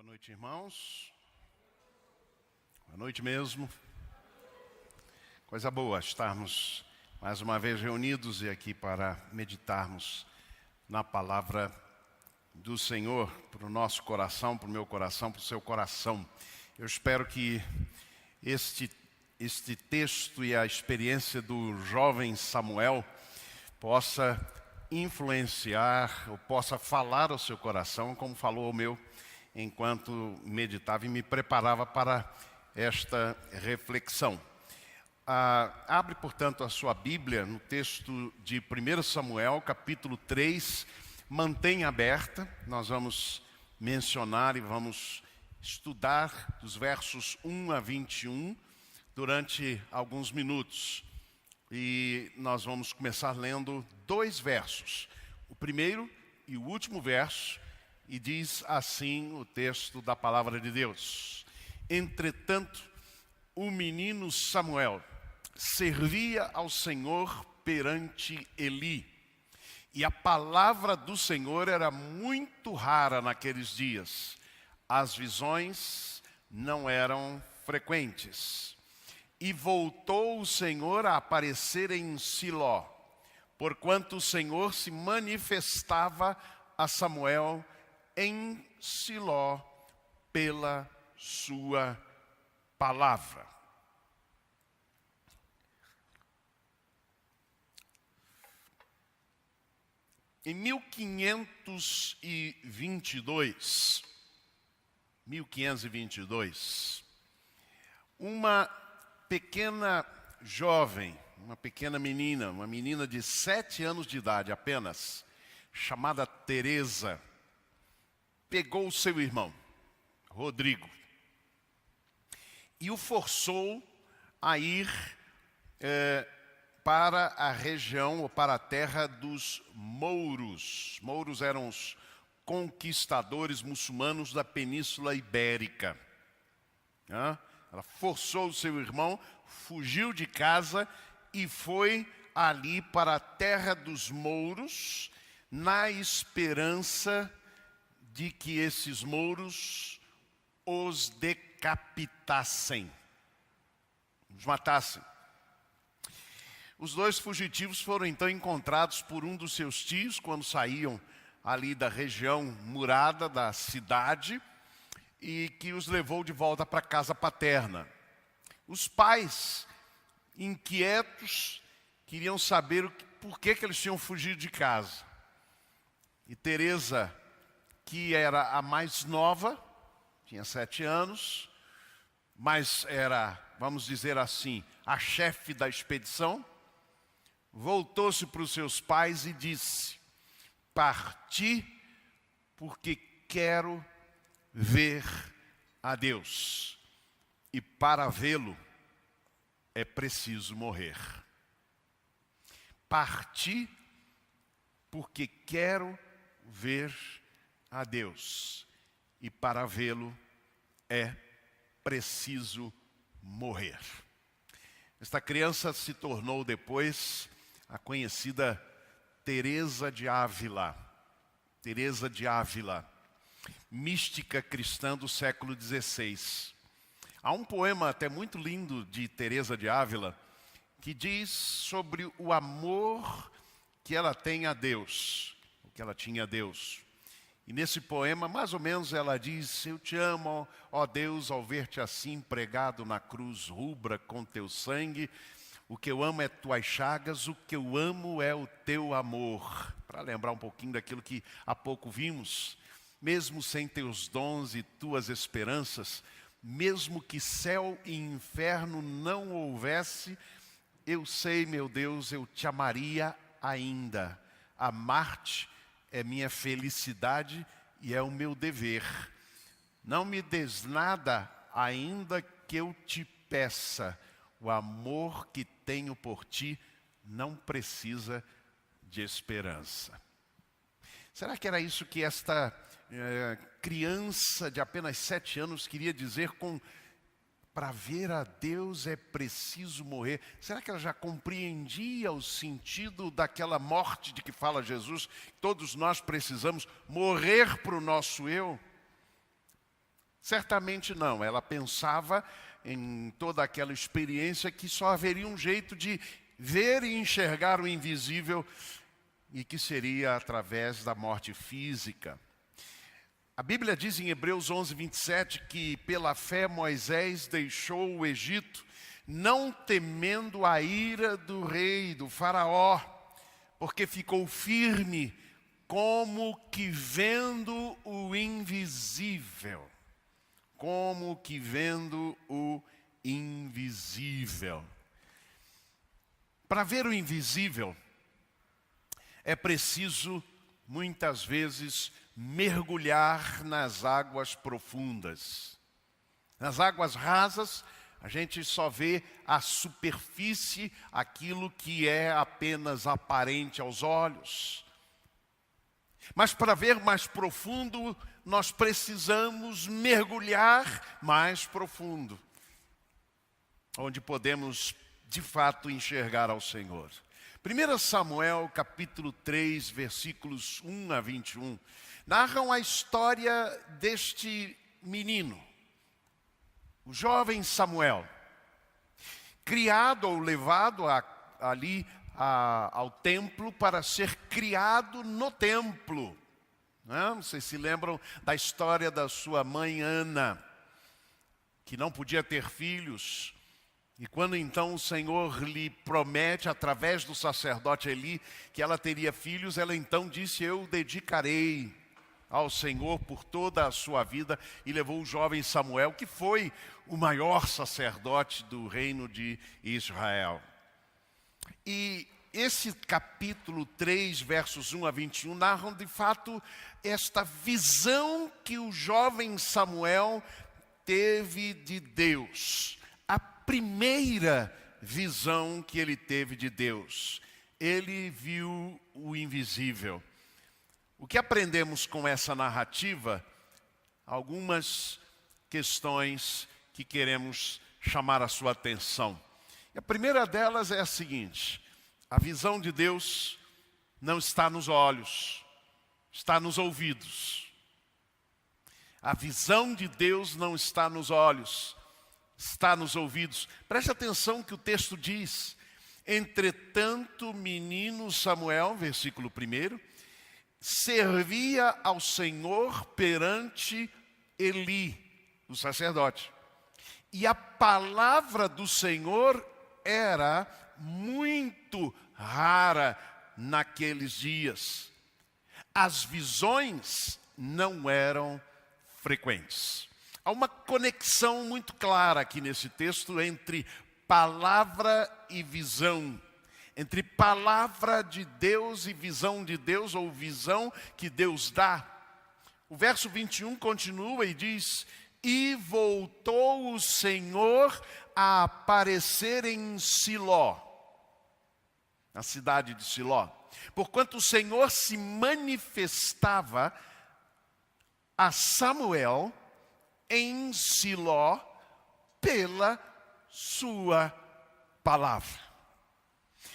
Boa noite, irmãos. Boa noite mesmo. Coisa boa estarmos mais uma vez reunidos e aqui para meditarmos na palavra do Senhor para o nosso coração, para o meu coração, para o seu coração. Eu espero que este texto e a experiência do jovem Samuel possa influenciar, ou possa falar ao seu coração, como falou ao meu, enquanto meditava e me preparava para esta reflexão. Abre, portanto, a sua Bíblia no texto de 1 Samuel, capítulo 3, mantenha aberta. Nós vamos mencionar e vamos estudar dos versos 1 a 21 durante alguns minutos. E nós vamos começar lendo dois versos, o primeiro e o último verso, e diz assim o texto da palavra de Deus: Entretanto, o menino Samuel servia ao Senhor perante Eli, e a palavra do Senhor era muito rara naqueles dias. As visões não eram frequentes. E voltou o Senhor a aparecer em Siló, porquanto o Senhor se manifestava a Samuel em Siló pela sua palavra. Em 1522, uma pequena jovem, uma pequena menina, uma menina de 7 anos de idade apenas, chamada Teresa, pegou o seu irmão, Rodrigo, e o forçou a ir para a região, ou para a terra dos mouros. Mouros eram os conquistadores muçulmanos da Península Ibérica. Ela forçou o seu irmão, fugiu de casa e foi ali para a terra dos mouros, na esperança de que esses mouros os decapitassem, os matassem. Os dois fugitivos foram então encontrados por um dos seus tios quando saíam ali da região murada da cidade, e que os levou de volta para a casa paterna. Os pais, inquietos, queriam saber por que eles tinham fugido de casa. E Teresa, que era a mais nova, tinha 7 anos, mas era, vamos dizer assim, a chefe da expedição, voltou-se para os seus pais e disse: parti porque quero ver a Deus, e para vê-lo é preciso morrer. Parti porque quero ver a Deus, e para vê-lo é preciso morrer. Esta criança se tornou depois a conhecida Teresa de Ávila. Teresa de Ávila, mística cristã do século XVI. Há um poema até muito lindo de Teresa de Ávila que diz sobre o amor que ela tem a Deus, o que ela tinha a Deus. E nesse poema, mais ou menos, ela diz: eu te amo, ó Deus, ao ver-te assim pregado na cruz rubra com teu sangue. O que eu amo é tuas chagas, o que eu amo é o teu amor. Para lembrar um pouquinho daquilo que há pouco vimos. Mesmo sem teus dons e tuas esperanças, mesmo que céu e inferno não houvesse, eu sei, meu Deus, eu te amaria ainda. Amar-te é minha felicidade e é o meu dever. Não me des nada ainda que eu te peça. O amor que tenho por ti não precisa de esperança. Será que era isso que esta criança de apenas 7 anos queria dizer com para ver a Deus é preciso morrer? Será que ela já compreendia o sentido daquela morte de que fala Jesus? Todos nós precisamos morrer para o nosso eu. Certamente não. Ela pensava em toda aquela experiência que só haveria um jeito de ver e enxergar o invisível e que seria através da morte física. A Bíblia diz em Hebreus 11, 27 que pela fé Moisés deixou o Egito, não temendo a ira do rei, do faraó, porque ficou firme, como que vendo o invisível. Como que vendo o invisível. Para ver o invisível, é preciso, muitas vezes, mergulhar nas águas profundas. Nas águas rasas, a gente só vê a superfície, aquilo que é apenas aparente aos olhos. Mas para ver mais profundo, nós precisamos mergulhar mais profundo, onde podemos, de fato, enxergar ao Senhor. 1 Samuel, capítulo 3, versículos 1 a 21, narram a história deste menino, o jovem Samuel, criado ou levado ali ao templo para ser criado no templo. Não, vocês se lembram da história da sua mãe Ana, que não podia ter filhos. E quando então o Senhor lhe promete, através do sacerdote Eli, que ela teria filhos, ela então disse: eu dedicarei ao Senhor por toda a sua vida, e levou o jovem Samuel, que foi o maior sacerdote do reino de Israel. E esse capítulo 3, versos 1 a 21, narram de fato esta visão que o jovem Samuel teve de Deus. A primeira visão que ele teve de Deus. Ele viu o invisível. O que aprendemos com essa narrativa? Algumas questões que queremos chamar a sua atenção. E a primeira delas é a seguinte: a visão de Deus não está nos olhos, está nos ouvidos. A visão de Deus não está nos olhos, está nos ouvidos. Preste atenção que o texto diz: entretanto, o menino Samuel, versículo 1, servia ao Senhor perante Eli, o sacerdote. E a palavra do Senhor era muito rara naqueles dias. As visões não eram frequentes. Há uma conexão muito clara aqui nesse texto entre palavra e visão. Entre palavra de Deus e visão de Deus, ou visão que Deus dá. O verso 21 continua e diz: e voltou o Senhor a aparecer em Siló, na cidade de Siló, porquanto o Senhor se manifestava a Samuel em Siló pela sua palavra.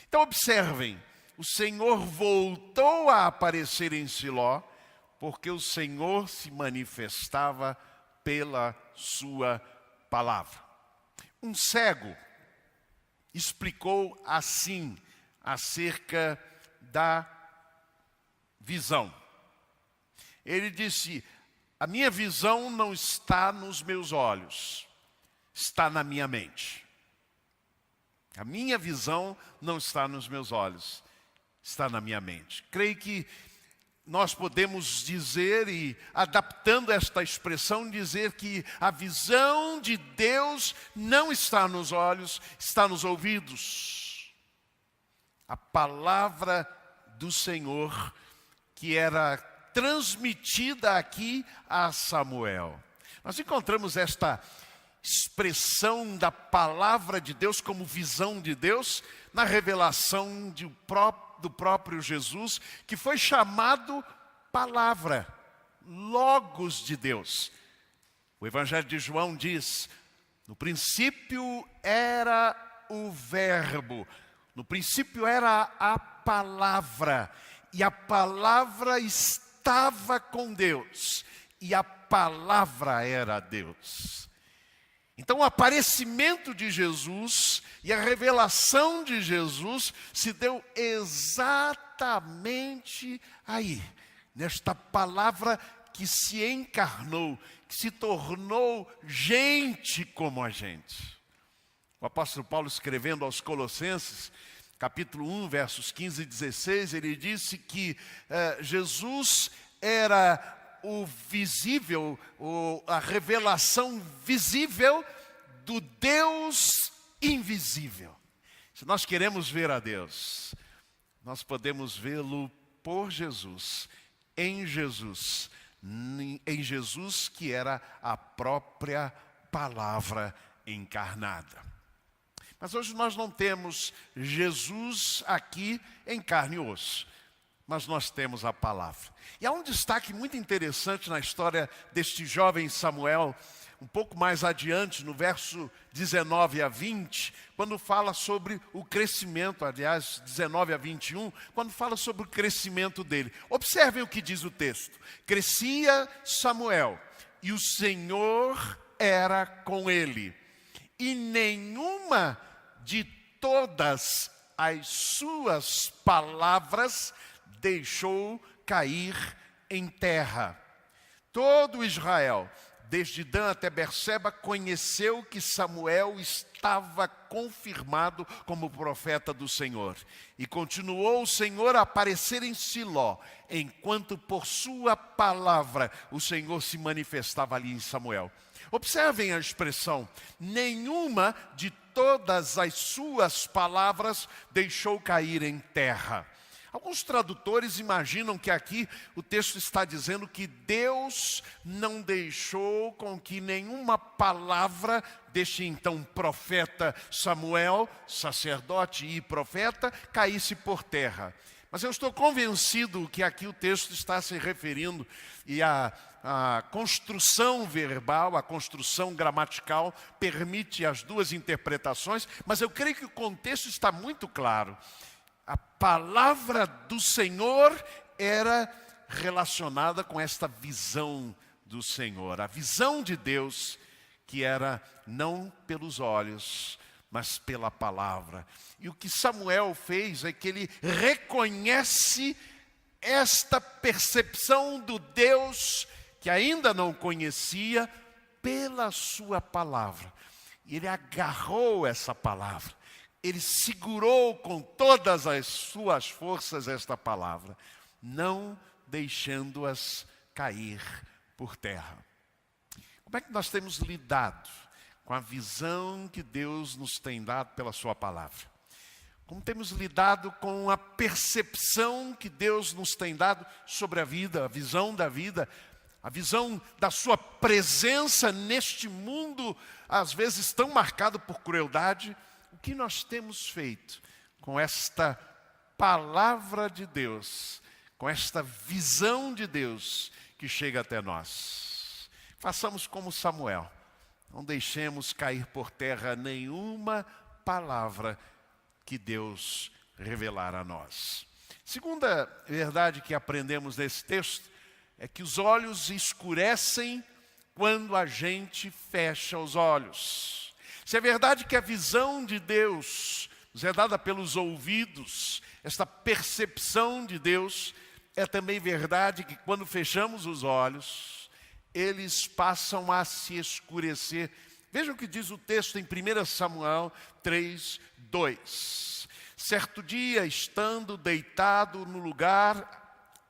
Então observem, o Senhor voltou a aparecer em Siló, porque o Senhor se manifestava pela sua palavra. Um cego explicou assim acerca da visão. Ele disse: a minha visão não está nos meus olhos, está na minha mente. A minha visão não está nos meus olhos, está na minha mente. Creio que nós podemos dizer, e adaptando esta expressão, dizer que a visão de Deus não está nos olhos, está nos ouvidos. A palavra do Senhor que era transmitida aqui a Samuel. Nós encontramos esta expressão da palavra de Deus como visão de Deus na revelação do próprio Jesus, que foi chamado palavra, logos de Deus. O Evangelho de João diz: no princípio era o verbo, no princípio era a palavra, e a palavra estava com Deus, e a palavra era Deus. Então o aparecimento de Jesus e a revelação de Jesus se deu exatamente aí, nesta palavra que se encarnou, que se tornou gente como a gente. O apóstolo Paulo, escrevendo aos Colossenses, capítulo 1, versos 15 e 16, ele disse que Jesus era o visível, a revelação visível do Deus invisível. Se nós queremos ver a Deus, nós podemos vê-lo por Jesus, em Jesus que era a própria palavra encarnada. Mas hoje nós não temos Jesus aqui em carne e osso, mas nós temos a palavra. E há um destaque muito interessante na história deste jovem Samuel, um pouco mais adiante, no verso 19 a 20, quando fala sobre o crescimento, aliás, 19 a 21, quando fala sobre o crescimento dele. Observem o que diz o texto. Crescia Samuel, e o Senhor era com ele, e nenhuma de todas as suas palavras deixou cair em terra. Todo Israel, desde Dan até Berseba, conheceu que Samuel estava confirmado como profeta do Senhor. E continuou o Senhor a aparecer em Siló, enquanto por sua palavra o Senhor se manifestava ali em Samuel. Observem a expressão, nenhuma de todas as suas palavras deixou cair em terra. Alguns tradutores imaginam que aqui o texto está dizendo que Deus não deixou com que nenhuma palavra deste então profeta Samuel, sacerdote e profeta, caísse por terra. Mas eu estou convencido que aqui o texto está se referindo e a construção verbal, a construção gramatical permite as duas interpretações, mas eu creio que o contexto está muito claro. A palavra do Senhor era relacionada com esta visão do Senhor, a visão de Deus que era não pelos olhos, mas pela palavra. E o que Samuel fez é que ele reconhece esta percepção do Deus que ainda não conhecia pela sua palavra. E ele agarrou essa palavra. Ele segurou com todas as suas forças esta palavra, não deixando-as cair por terra. Como é que nós temos lidado com a visão que Deus nos tem dado pela sua palavra? Como temos lidado com a percepção que Deus nos tem dado sobre a vida, a visão da vida, a visão da sua presença neste mundo, às vezes tão marcado por crueldade? O que nós temos feito com esta palavra de Deus, com esta visão de Deus que chega até nós? Façamos como Samuel, não deixemos cair por terra nenhuma palavra que Deus revelar a nós. Segunda verdade que aprendemos nesse texto é que os olhos escurecem quando a gente fecha os olhos. Se é verdade que a visão de Deus nos é dada pelos ouvidos, esta percepção de Deus, é também verdade que quando fechamos os olhos, eles passam a se escurecer. Vejam o que diz o texto em 1 Samuel 3, 2. Certo dia, estando deitado no lugar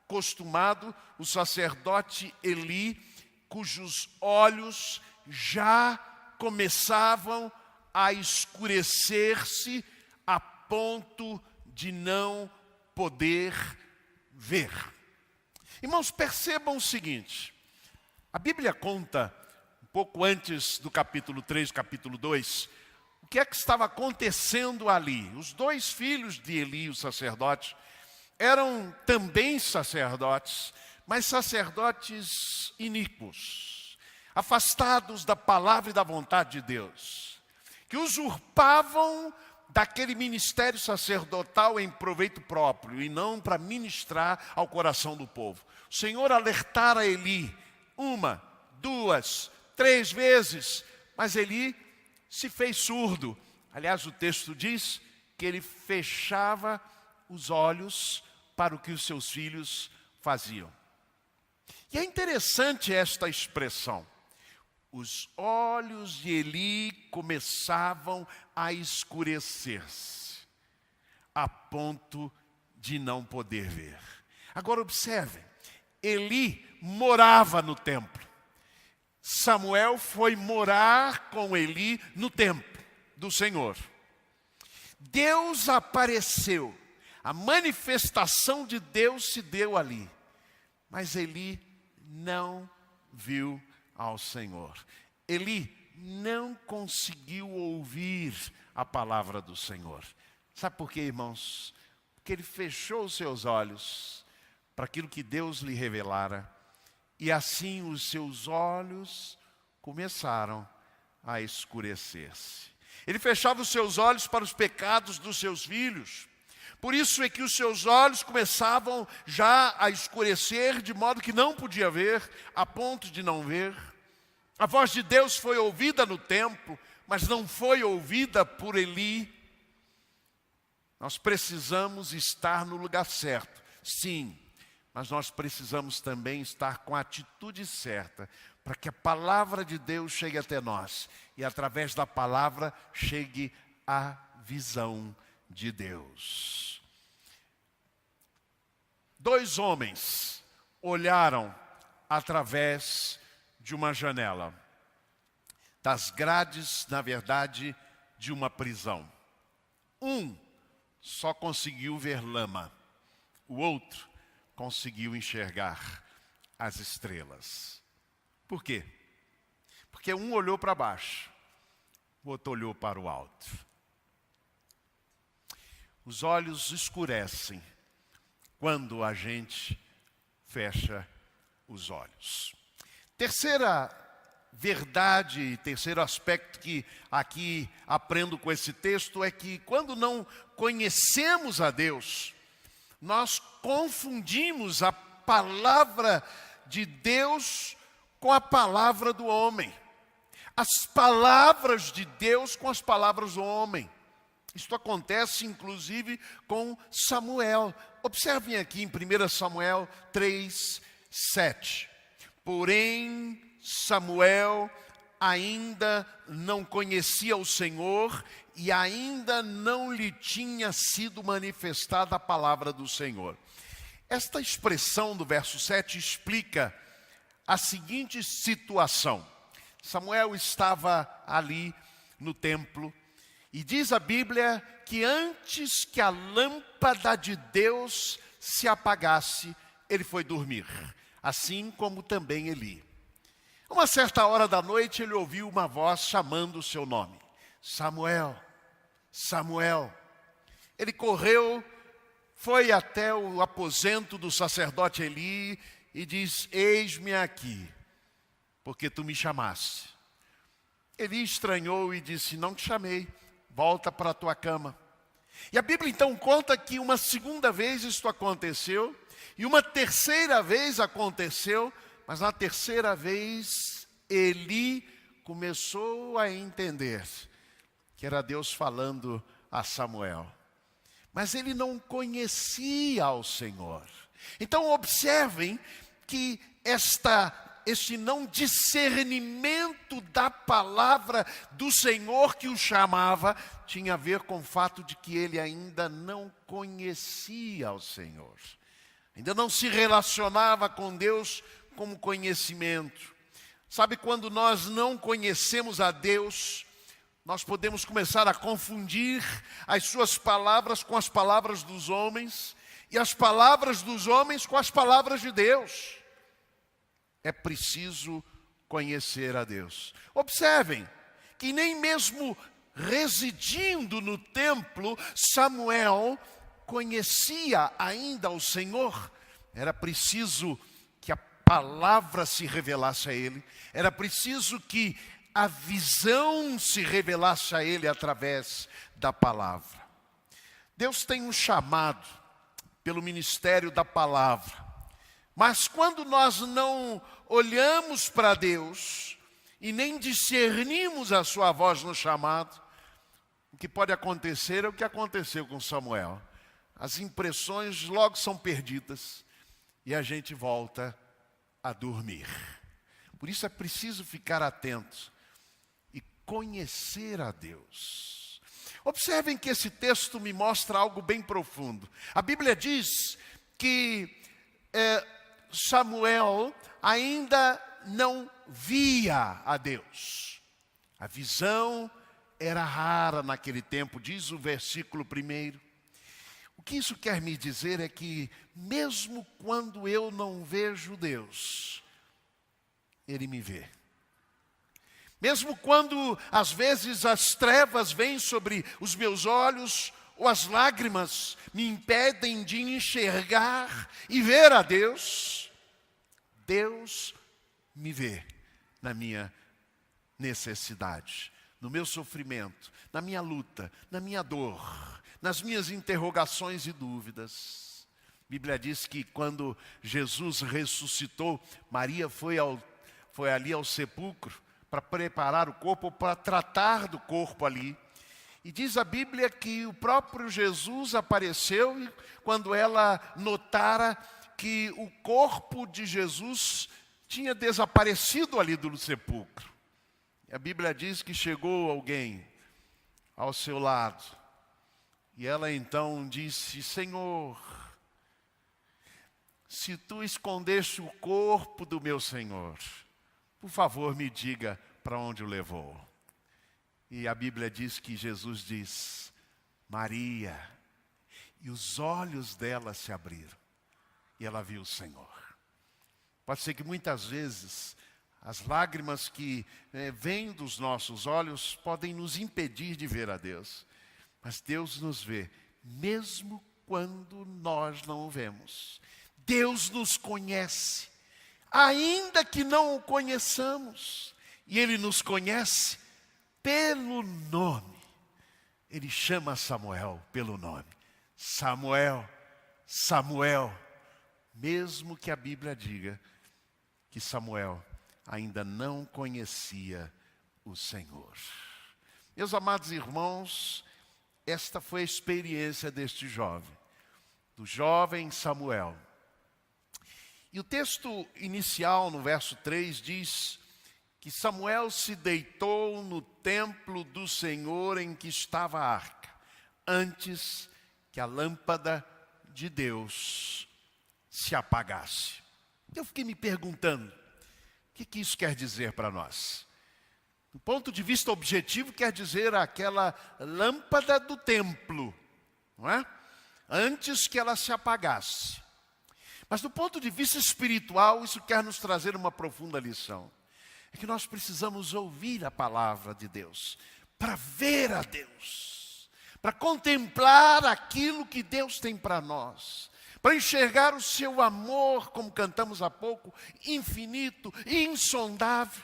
acostumado, o sacerdote Eli, cujos olhos já começavam a escurecer-se a ponto de não poder ver. Irmãos, percebam o seguinte, a Bíblia conta, um pouco antes do capítulo 3, capítulo 2, o que é que estava acontecendo ali. Os dois filhos de Eli, o sacerdote, eram também sacerdotes, mas sacerdotes iníquos, afastados da palavra e da vontade de Deus, que usurpavam daquele ministério sacerdotal em proveito próprio e não para ministrar ao coração do povo. O Senhor alertara Eli 1, 2, 3 vezes, mas Eli se fez surdo. Aliás, o texto diz que ele fechava os olhos para o que os seus filhos faziam. E é interessante esta expressão. Os olhos de Eli começavam a escurecer-se, a ponto de não poder ver. Agora observem, Eli morava no templo. Samuel foi morar com Eli no templo do Senhor. Deus apareceu, a manifestação de Deus se deu ali, mas Eli não viu ao Senhor. Eli não conseguiu ouvir a palavra do Senhor. Sabe por quê, irmãos? Porque ele fechou os seus olhos para aquilo que Deus lhe revelara, e assim os seus olhos começaram a escurecer-se. Ele fechava os seus olhos para os pecados dos seus filhos. Por isso é que os seus olhos começavam já a escurecer, de modo que não podia ver, a ponto de não ver. A voz de Deus foi ouvida no templo, mas não foi ouvida por Eli. Nós precisamos estar no lugar certo, sim, mas nós precisamos também estar com a atitude certa, para que a palavra de Deus chegue até nós, e através da palavra chegue a visão de Deus. 2 homens olharam através de uma janela, das grades, na verdade, de uma prisão. Um só conseguiu ver lama, o outro conseguiu enxergar as estrelas. Por quê? Porque um olhou para baixo, o outro olhou para o alto. Os olhos escurecem quando a gente fecha os olhos. Terceira verdade, terceiro aspecto que aqui aprendo com esse texto é que quando não conhecemos a Deus, nós confundimos a palavra de Deus com a palavra do homem. As palavras de Deus com as palavras do homem. Isto acontece inclusive com Samuel. Observem aqui em 1 Samuel 3, 7. Porém, Samuel ainda não conhecia o Senhor e ainda não lhe tinha sido manifestada a palavra do Senhor. Esta expressão do verso 7 explica a seguinte situação. Samuel estava ali no templo e diz a Bíblia que antes que a lâmpada de Deus se apagasse, ele foi dormir, assim como também Eli. Uma certa hora da noite ele ouviu uma voz chamando o seu nome. Samuel, Samuel. Ele correu, foi até o aposento do sacerdote Eli e diz: eis-me aqui, porque tu me chamaste. Eli estranhou e disse: não te chamei, volta para a tua cama. E a Bíblia então conta que uma segunda vez isto aconteceu, e uma terceira vez aconteceu, mas na terceira vez Eli começou a entender que era Deus falando a Samuel. Mas ele não conhecia ao Senhor. Então observem que este não discernimento da palavra do Senhor que o chamava tinha a ver com o fato de que ele ainda não conhecia ao Senhor. Ainda não se relacionava com Deus como conhecimento. Sabe, quando nós não conhecemos a Deus, nós podemos começar a confundir as suas palavras com as palavras dos homens e as palavras dos homens com as palavras de Deus. É preciso conhecer a Deus. Observem que nem mesmo residindo no templo, Samuel conhecia ainda o Senhor. Era preciso que a palavra se revelasse a ele. Era preciso que a visão se revelasse a ele através da palavra. Deus tem um chamado pelo ministério da palavra Mas quando nós não olhamos para Deus e nem discernimos a sua voz no chamado, o que pode acontecer é o que aconteceu com Samuel. As impressões logo são perdidas e a gente volta a dormir. Por isso é preciso ficar atento e conhecer a Deus. Observem que esse texto me mostra algo bem profundo. A Bíblia diz que Samuel ainda não via a Deus. A visão era rara naquele tempo, diz o versículo 1. O que isso quer me dizer é que, mesmo quando eu não vejo Deus, Ele me vê. Mesmo quando, às vezes, as trevas vêm sobre os meus olhos, ou as lágrimas me impedem de enxergar e ver a Deus, Deus me vê na minha necessidade, no meu sofrimento, na minha luta, na minha dor, nas minhas interrogações e dúvidas. A Bíblia diz que quando Jesus ressuscitou, Maria foi ali ao sepulcro para preparar o corpo, para tratar do corpo ali. E diz a Bíblia que o próprio Jesus apareceu e quando ela notara que o corpo de Jesus tinha desaparecido ali do sepulcro. A Bíblia diz que chegou alguém ao seu lado e ela então disse: Senhor, se tu escondeste o corpo do meu Senhor, por favor me diga para onde o levou. E a Bíblia diz que Jesus diz: Maria, e os olhos dela se abriram e ela viu o Senhor. Pode ser que muitas vezes as lágrimas que vêm dos nossos olhos podem nos impedir de ver a Deus. Mas Deus nos vê, mesmo quando nós não o vemos. Deus nos conhece, ainda que não o conheçamos. E Ele nos conhece pelo nome. Ele chama Samuel pelo nome. Samuel, Samuel. Mesmo que a Bíblia diga que Samuel ainda não conhecia o Senhor. Meus amados irmãos, esta foi a experiência deste jovem, do jovem Samuel. E o texto inicial, no verso 3, diz que Samuel se deitou no templo do Senhor em que estava a arca, antes que a lâmpada de Deus se apagasse. Eu fiquei me perguntando, o que isso quer dizer para nós? Do ponto de vista objetivo, quer dizer aquela lâmpada do templo, não é? Antes que ela se apagasse. Mas do ponto de vista espiritual, isso quer nos trazer uma profunda lição. É que nós precisamos ouvir a palavra de Deus, para ver a Deus, para contemplar aquilo que Deus tem para nós, para enxergar o seu amor, como cantamos há pouco, infinito e insondável,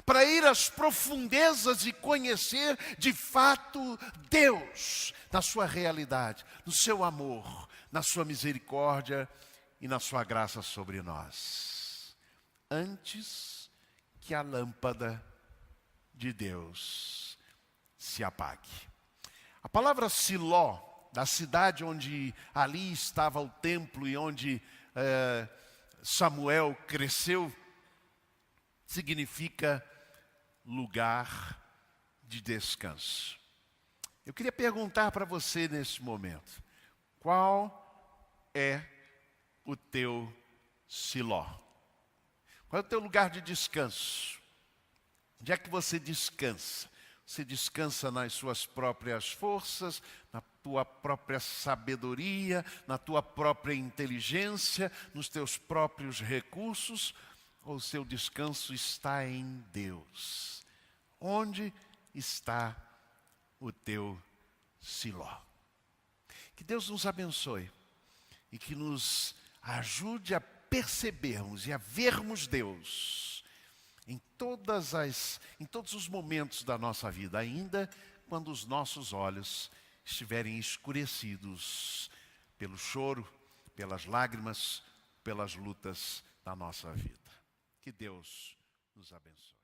para ir às profundezas e conhecer de fato Deus, na sua realidade, no seu amor, na sua misericórdia e na sua graça sobre nós. Antes que a lâmpada de Deus se apague. A palavra Siló, da cidade onde ali estava o templo e onde Samuel cresceu, significa lugar de descanso. Eu queria perguntar para você nesse momento, qual é o teu Siló? Qual é o teu lugar de descanso? Onde é que você descansa? Você descansa nas suas próprias forças, na tua própria sabedoria, na tua própria inteligência, nos teus próprios recursos? Ou o seu descanso está em Deus? Onde está o teu Siló? Que Deus nos abençoe e que nos ajude a percebermos e a vermos Deus em todos os momentos da nossa vida, ainda quando os nossos olhos estiverem escurecidos pelo choro, pelas lágrimas pelas lutas da nossa vida. Que Deus nos abençoe.